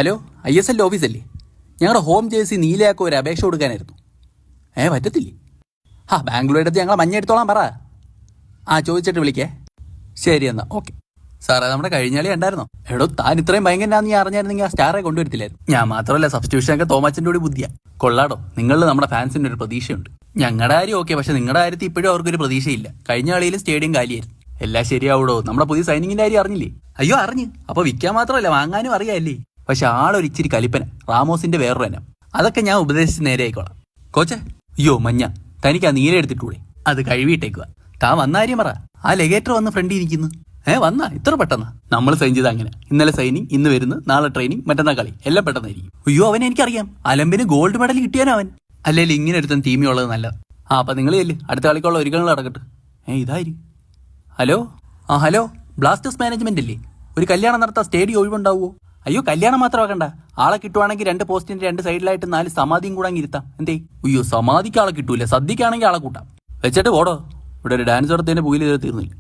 Hello, ISL ഓഫീസല്ലേ? ഞങ്ങളുടെ home jersey നീലയാക്കും ഒരു അപേക്ഷ കൊടുക്കാനായിരുന്നു. പറ്റത്തില്ലേ? ബാംഗ്ലൂർ എടുത്ത് ഞങ്ങളെ മഞ്ഞ എടുത്തോളാൻ പറ. ചോദിച്ചിട്ട് വിളിക്കേ. ശരി എന്നാ, ഓക്കെ. സാറേ, നമ്മുടെ കഴിഞ്ഞ കളി ഉണ്ടായിരുന്നോ? എടോ, താൻ ഇത്രയും ഭയങ്കരനാന്ന് ഞാൻ അറിഞ്ഞായിരുന്നെങ്കിൽ ആ സ്റ്റാറെ കൊണ്ടുവരത്തില്ലായിരുന്നു. ഞാൻ മാത്രമല്ല, സബ്സ്റ്റിറ്റ്യൂഷനൊക്കെ തോമാച്ചൻ്റെ കൂടി ബുദ്ധിയാ. കൊള്ളാടോ, നിങ്ങളിൽ നമ്മുടെ ഫാൻസിൻ്റെ ഒരു പ്രതീക്ഷയുണ്ട്. ഞങ്ങളുടെ കാര്യം ഓക്കെ, പക്ഷെ നിങ്ങളുടെ കാര്യത്തിൽ ഇപ്പോഴും അവർക്കൊരു പ്രതീക്ഷയില്ല. കഴിഞ്ഞ കളിയിൽ സ്റ്റേഡിയം കാലിയായിരുന്നു. എല്ലാം ശരിയാവൂടോ. നമ്മുടെ പുതിയ സൈനിങ്ങിന്റെ കാര്യം അറിഞ്ഞില്ലേ? അയ്യോ, അറിഞ്ഞ്. അപ്പൊ വിൽക്കാൻ മാത്രമല്ല, വാങ്ങാനും അറിയാല്ലേ. പക്ഷെ ആളൊരു ഇച്ചിരി കലിപ്പന, റാമോസിന്റെ വേറൊരു എനം. അതൊക്കെ ഞാൻ ഉപദേശിച്ച് നേരെ ആയിക്കോളാം. കോച്ചെ, അയ്യോ മഞ്ഞ, തനിക്ക് ആ നീല എടുത്തിട്ടൂടെ? അത് കഴുകിയിട്ടേക്കുക. താൻ വന്ന കാര്യം പറ. ആ ലെഗേറ്റർ വന്ന് ഫ്രണ്ടിൽ ഇരിക്കുന്നു. വന്നാ ഇത്ര പെട്ടെന്ന്? നമ്മൾ സൈൻ ചെയ്ത് അങ്ങനെ. ഇന്നലെ സൈനിങ്, ഇന്ന് വരുന്നു, നാളെ ട്രെയിനിങ്, മറ്റന്നാൾ കളി, എല്ലാം പെട്ടെന്നായിരിക്കും. അയ്യോ, അവനെ എനിക്കറിയാം. അലമ്പിന് ഗോൾഡ് മെഡൽ കിട്ടിയാനോ അവൻ. അല്ലെങ്കിൽ ഇങ്ങനെ ഒരുത്തൻ ടീമിയുള്ളത് നല്ലത്. അപ്പൊ നിങ്ങൾ ചെല്ല്, അടുത്ത കളിക്കുള്ള ഒരുക്കങ്ങൾ നടക്കട്ടെ. ഇതായി. ഹലോ, ഹലോ, ബ്ലാസ്റ്റേഴ്സ് മാനേജ്മെന്റ് അല്ലേ? ഒരു കല്യാണം നടത്താൻ സ്റ്റേഡിയം ഒഴിവുണ്ടാവുമോ? അയ്യോ, കല്യാണം മാത്രമാക്കണ്ട. ആളെ കിട്ടുവാണെങ്കിൽ 2 പോസ്റ്റിന്റെ 2 സൈഡിലായിട്ട് 4 സമാധിയും കൂടെ അങ്ങ് ഇരുത്താം. എന്തേ? അയ്യോ, സമാധിക്ക് ആളെ കിട്ടൂല, സദ്യക്കാണെങ്കിൽ ആളെ കൂട്ടാം. വെച്ചിട്ട് പോടോ. ഇവിടെ ഒരു ഡാൻസ് നടത്തതിന്റെ പൂയിൽ തീർന്നില്ല.